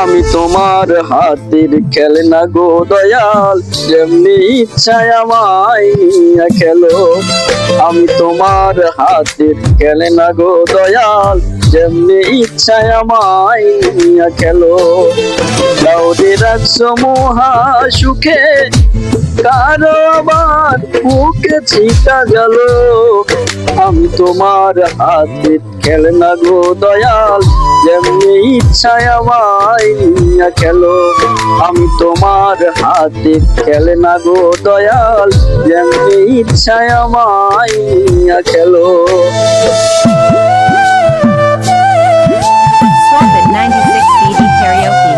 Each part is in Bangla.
আমি তোমার হাতের খেলনা গো দয়াল, যেমনি ইচ্ছায় আমায় নিয়ে খেলো। আমি তোমার হাতের খেলনা গো দয়াল, যেমনি ইচ্ছায় আমায় নিয়ে খেলো। কাউরে রাখছো মহা সুখে, কারো আবার বুকে ছিটা গেল। আমি তোমার হাতের খেলনা গো দয়াল, যেমনি ইচ্ছায় আমায় নিয়ে খেলো। আমি তোমার হাতের খেলনা গো দয়াল, যেমনি ইচ্ছায় আমায় নিয়ে খেলো। Swap at 96 CD karaoke.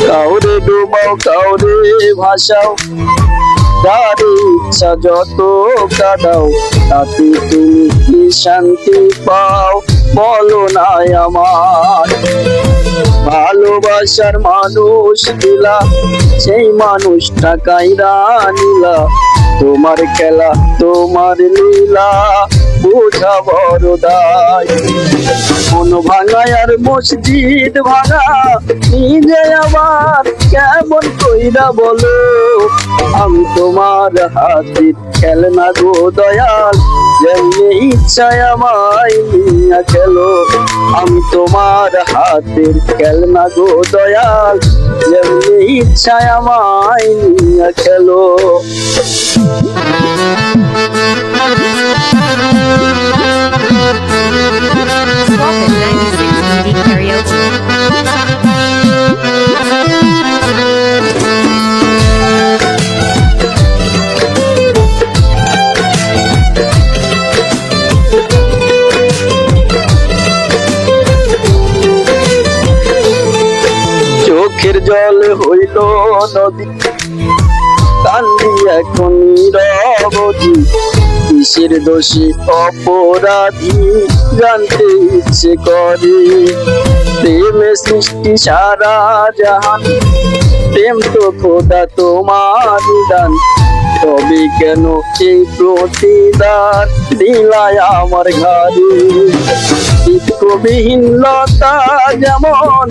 কাউরে ডুবাও কাউরে ভাসাও, যার ইচ্ছা যত কাদাও, তাতে তুমি কি শান্তি পাও বলো না আমার। ভালোবাসার মানুষ দিলা, সেই মানুষটা কাইরা নিলা। তোমার খেলা তোমার লীলা, বোঝা বড় দায়। মন ভাঙায় আর মসজিদ ভাঙা, নিজে আবার কেমন কইরা বলো। আমি তোমার হাতের খেলনা গো দয়াল, যেমনি ইচ্ছায় আমায় নিয়ে খেলো। আমি তোমার হাতের খেলনা গো দয়াল, যেমনি ইচ্ছায় আমায় নিয়ে খেলো। Swap at 96 CD karaoke. চোখের জল হইল নদী, কান্দি এখন নীরবধি। কিসের দোষী অপরাধী জানতে ইচ্ছে করে। প্রেমে সৃষ্টি সারা জাহান, প্রেম তো খোদা তোমার দান। তবে কেন এই প্রতিদান দিলায় আমার ঘরে। বিহীনতা যেমন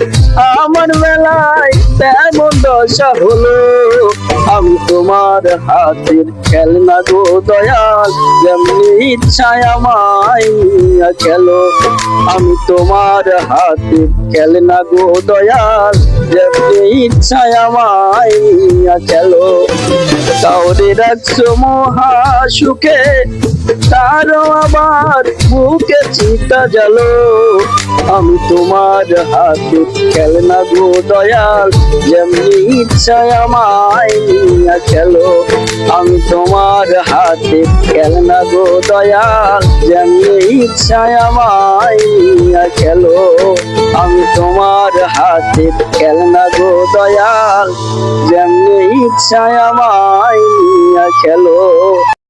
আমার বেলায় তেমন দশা হলো। আমি তোমার হাতের খেলনা গো দয়াল, যেমনি ইচ্ছায় আমায় নিয়ে খেলো। আমি তোমার হাতের খেলনা গো দয়াল, যেমনি ইচ্ছায় আমায় নিয়ে খেলো। কাউরে রাখছো মহা সুখে, কারো আবার বুকে চিতা জ্বালো। আমি তোমার হাতের খেলনা গো দয়াল, যেমনি ইচ্ছায় আমায় নিয়ে খেলো। আমি তোমার হাতের খেলনা গো দয়াল, যেমনি ইচ্ছায় আমায় নিয়ে খেলো। আমি তোমার হাতের খেলনা গো দয়াল, যেমনি ইচ্ছায় আমায় নিয়ে খেলো।